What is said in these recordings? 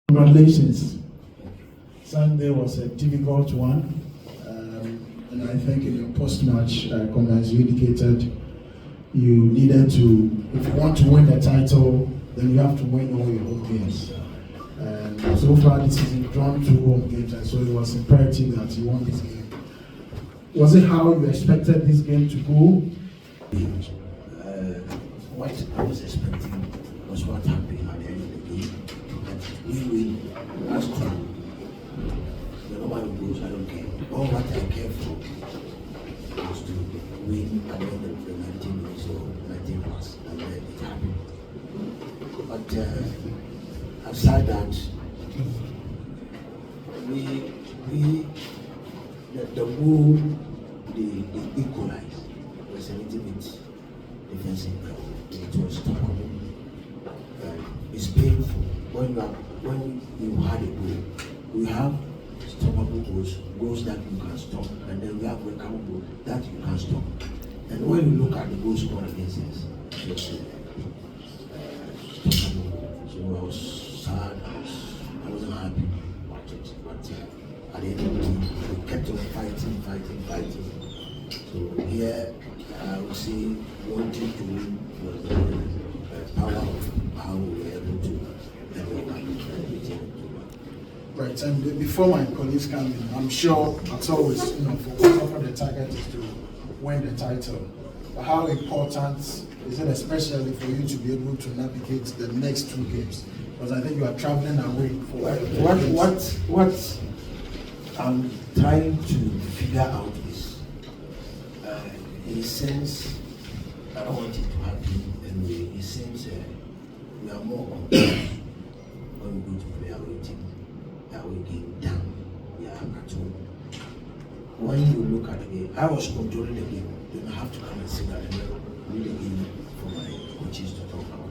Congratulations. Sunday was a difficult one, and I think in your post-match comments you indicated you needed to, if you want to win the title, then you have to win all your home games. And so far this season, you've drawn 2 home games, and so it was imperative that you won this game. Was it how you expected this game to go? What I was expecting was what happened at the end of the game. That we win as strong. The normal goals, I don't care. All what I care for was to win at the end of the 19 minutes or 19 plus, and then it happened. But aside that, the goal they equalized was a little bit defensive. It was stoppable. It's painful when you had a goal. We have stoppable goals that you can stop, and then we have recoverable that you can stop. And when you look at the goal scored against us, it was stoppable. So I was sad. I wasn't happy about it. But at the end of the day, we kept on fighting. So here, I would say wanting to win was the power of how we were able to everything. Right, and before my colleagues come in, I'm sure it's always, for the target is to win the title. But how important is it, especially for you to be able to navigate the next 2 games? Because I think you are traveling away for what I'm trying to figure out is, in a sense, I don't want it to happen anyway. In a sense, we are more confused when we go to play away team. That we get down, we are at home. When you look at the game, I was controlling the game. Then I have to come and sit down and read the game for my coaches to talk about.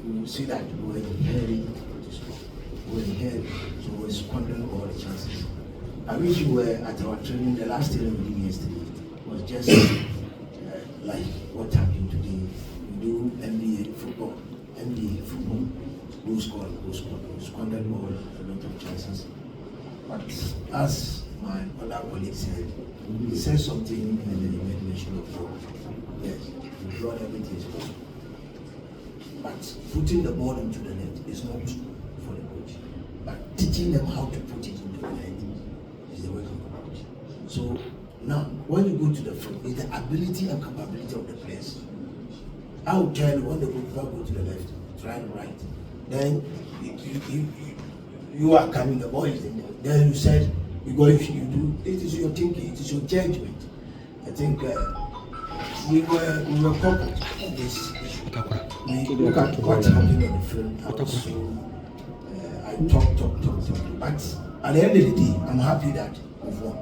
You see that we were inheriting, so we're squandering all the chances. I wish you were at our training. The last training we did yesterday was just like what happened today. We do NBA football, go score. We squandered all a lot of chances. But as my other colleague said, he said something and then he made mention of fraud. Yes, we brought everything is possible. But putting the ball into the net is not for the coach. But teaching them how to put it into the net is the work of the coach. So now, when you go to the front, it's the ability and capability of the players. I would tell you when the goalkeeper go to the left, try the right. Then you are coming, the ball is in there. Then you said, you do, it is your thinking, it is your judgment. I think we were coupled on this issue. We look at what happened on the field. I talk. But at the end of the day, I'm happy that we've won.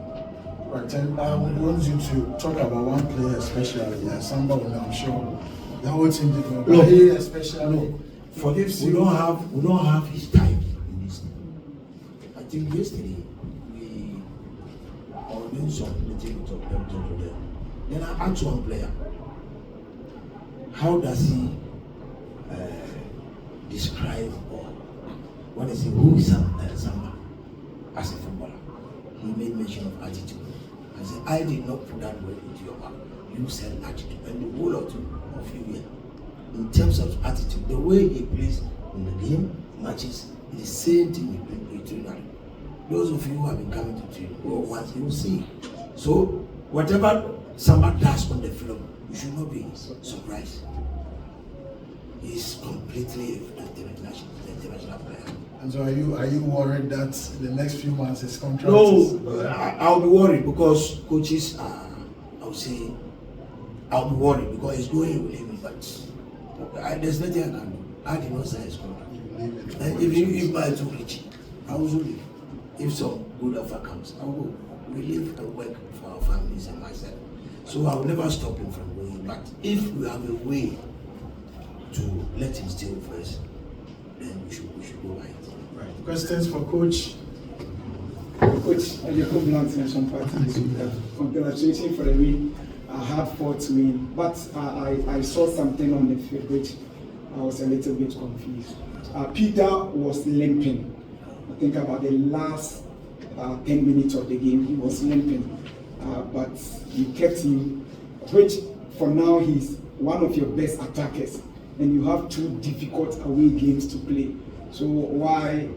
Right, and I want you to talk about one player especially, somebody I'm sure the whole team did well. But he especially forgives you. We don't have his time in this team. I think yesterday we are doing some meeting to them. Then I asked one player, how does he describe or what is he, who is Samba as a footballer? He made mention of attitude. I said, I did not put that word into your mouth. You said attitude, and the whole of you here. In terms of attitude, the way he plays in the game matches the same thing he plays in training. Those of you who have been coming to train or once, you will see. So whatever somebody does on the field, you should not be surprised. He's completely the international player. And so are you worried that the next few months his contract No, I'll be worried because coaches I'll be worried because he's going with him, but there's nothing I can do. I did not sign his contract. And if my too rich, I will leave. If some good offer comes, I will go. We live and work for our families and myself. So I will never stop him from going. But if we have a way to let him stay with us, then we should go right. Right. Questions for Coach? Coach, I just belong to some parties. Congratulations for the win. A hard-fought win, but I saw something on the field which I was a little bit confused. Peter was limping. I think about the last 10 minutes of the game, he was limping. But you kept him, which for now he's one of your best attackers. And you have 2 difficult away games to play. So why?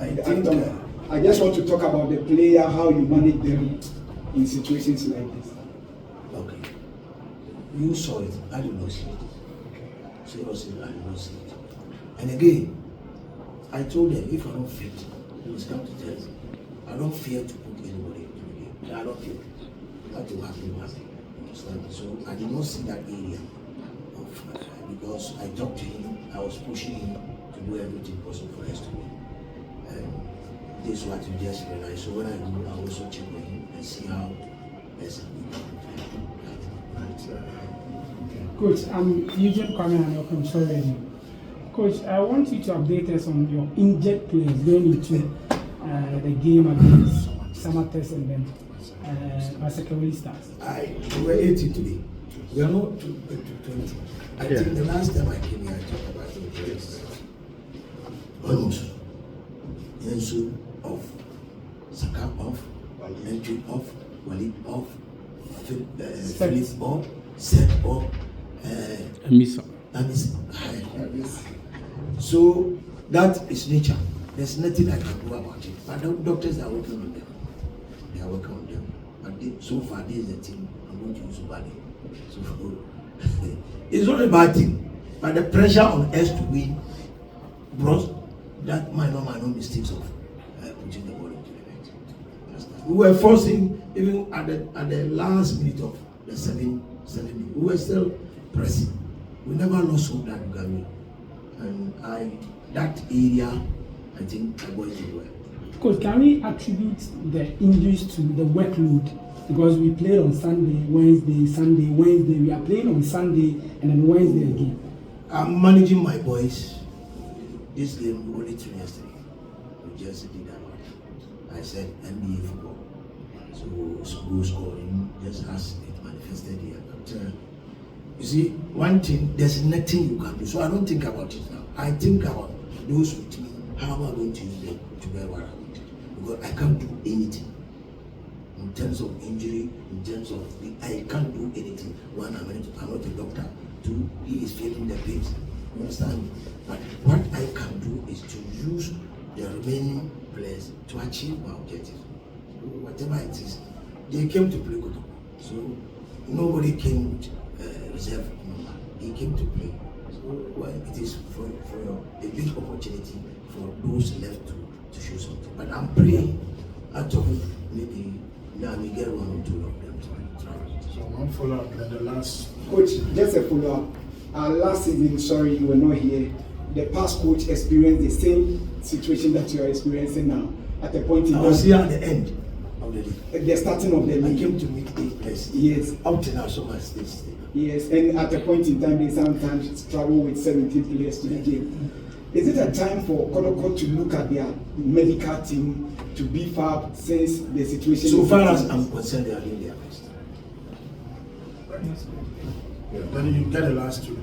I just want to talk about the player, how you manage them in situations like this. Okay. You saw it. I did not see it. Seriously, I did not see it. And again, I told them if I don't fit, it was come to tell me. I don't fear to put anybody into the game. I don't fear. That will happen. Understand? So I did not see that area of because I talked to him, I was pushing him to do everything possible for us to win. This is what you just realized. So when I do, I also check on him and see how best we can Coach, I'm Eugene coming and welcome. Sorry. Coach, I want you to update us on your injured players going into the game against Samartex and then Asante Stars. We were 80 today. We are not to 20. I think the last time I came here, I talked about the players. Almost. Yensu off, Saka off, Entry off, Walid off, Philip off, Seth off, Amisa. So that is nature. There's nothing I can do about it. But the doctors are working on them. They are working on them. But so far, this is the team I'm going to use badly. So it's not a bad thing. But the pressure on us to win brought that minor mistakes of putting the ball into the net. We were forcing, even at the last minute of the 7 minutes, we were still pressing. We never lost hope that we can win. And that area, I think the boys did well. Coach, can we attribute the injuries to the workload? Because we played on Sunday, Wednesday, Sunday, Wednesday. We are playing on Sunday and then Wednesday again. I'm managing my boys. This game we only 3 yesterday. We just did that one. I said NBA football. So goal scoring just as it manifested here. But you see, one thing, there's nothing you can do. So I don't think about it now. I think about those with me. How am I going to use them to get what I want? Because I can't do anything. In terms of injury, in terms of I can't do anything. One, I'm not a doctor. 2, he is feeling the pain. You understand? But what I can do is to use the remaining players to achieve my objective. Whatever it is, they came to play Kotoko. So nobody came with reserve number. He came to play. So well, it is for a big opportunity for those left to show something. But I'm praying out of maybe now we get 1 or 2 of them to try. So one follow-up, then the last. Coach, just a follow-up. Last season, sorry you were not here. The past coach experienced the same situation that you are experiencing now. At a point in time, I was here at the end of the league. At the starting of the I league. came to meet 8 players. Yes. Up to now, so much this. Yes, and at a point in time, they sometimes travel with 17 players to the game. Is it a time for Kotoko to look at their medical team to beef up since the situation? So far as I'm concerned, they are doing their best. Yeah, then you get the last 2.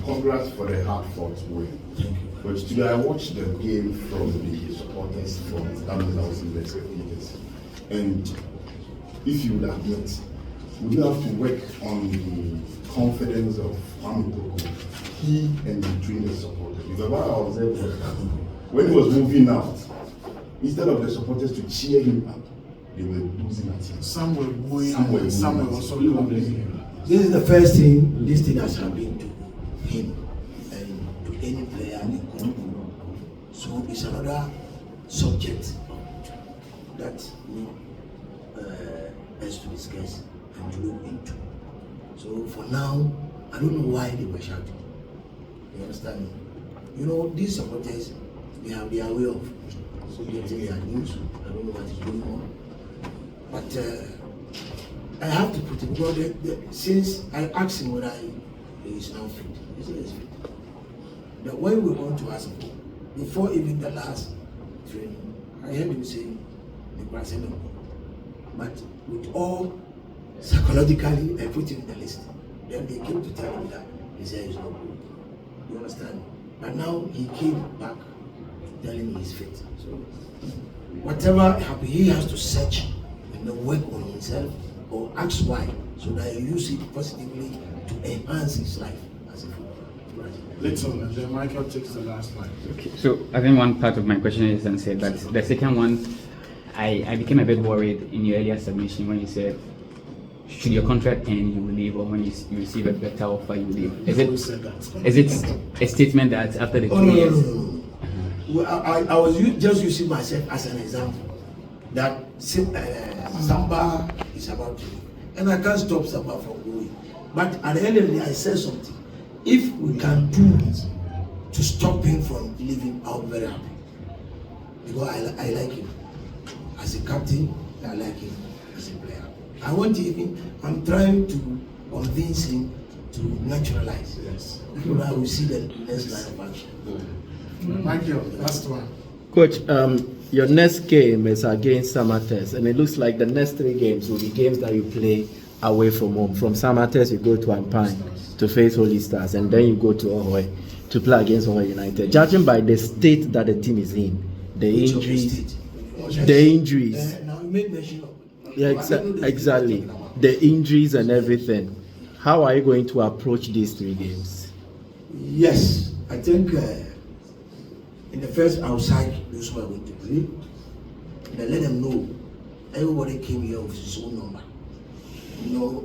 Congrats for the hard-fought win. Thank you. But today I watched the game from the supporters from that means I was in the spectators. And if you would admit, would you have to work on the confidence of Kotoko, he and between the supporters? Because while I was there, when he was moving out, instead of the supporters to cheer him up, they were losing at him. Some were booing, some were also complaining. This is the first thing this thing has happened to him and to any player in Kotoko. So it's another subject that has to discuss and to look into. So for now, I don't know why they were shouting. You understand me? You know, these supporters, they have their way of getting their news. I don't know what is going on. But I have to put it, because since I asked him whether he is now fit, he said he's fit. But when we went to Asante, before even the last training, I heard him saying, but with all psychologically, I put him in the list. Then they came to tell him that he said he's not good. You understand? But now he came back telling me he's fit. So whatever happened, he has to search and then work on himself or ask why, so that he use it positively to enhance his life as a footballer. Little, and then Michael takes the last line. Okay, so I think one part of my question is answered, but the second one, I became a bit worried in your earlier submission when you said, should your contract end, you will leave, or when you receive a better offer, you will leave. Is it a statement that after the 2 years? No. Well, I was just using myself as an example that Samba is about to leave, and I can't stop Samba from going. But at the end of the day, I said something. If we can do it to stop him from leaving, I'll be very happy. Because I like him as a captain, I like him as a player. I want him, I'm trying to convince him to naturalize. Yes. So that we see the next line of action. Michael, last one. Coach, your next game is against Samartex, and it looks like the next 3 games will be games that you play away from home. From Samartex, you go to Ampine to face Holy Stars, and then you go to Ahoy to play against Ahoy United. Judging by the state that the team is in, the injuries. Now you made mention of Yeah, exactly. The injuries and everything. How are you going to approach these 3 games? Yes, I think in the first outside, those who are going to play, and let them know everybody came here with his own number. You know,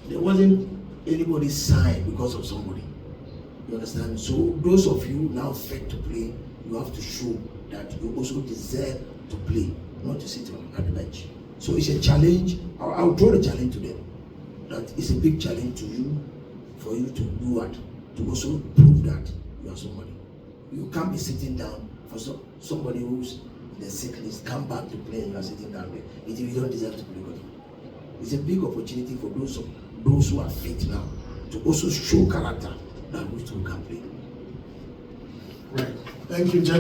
there wasn't anybody signed because of somebody. You understand? So those of you now fit to play, you have to show that you also deserve to play, not to sit on the bench. So it's a challenge. I'll throw the challenge to them. That it's a big challenge to you, for you to do what? To also prove that you are somebody. You can't be sitting down for somebody who's in the sick list, come back to play and you are sitting down there. You don't deserve to play. It's a big opportunity for those who are fit now to also show character that we too can play. Right. Thank you, gentlemen.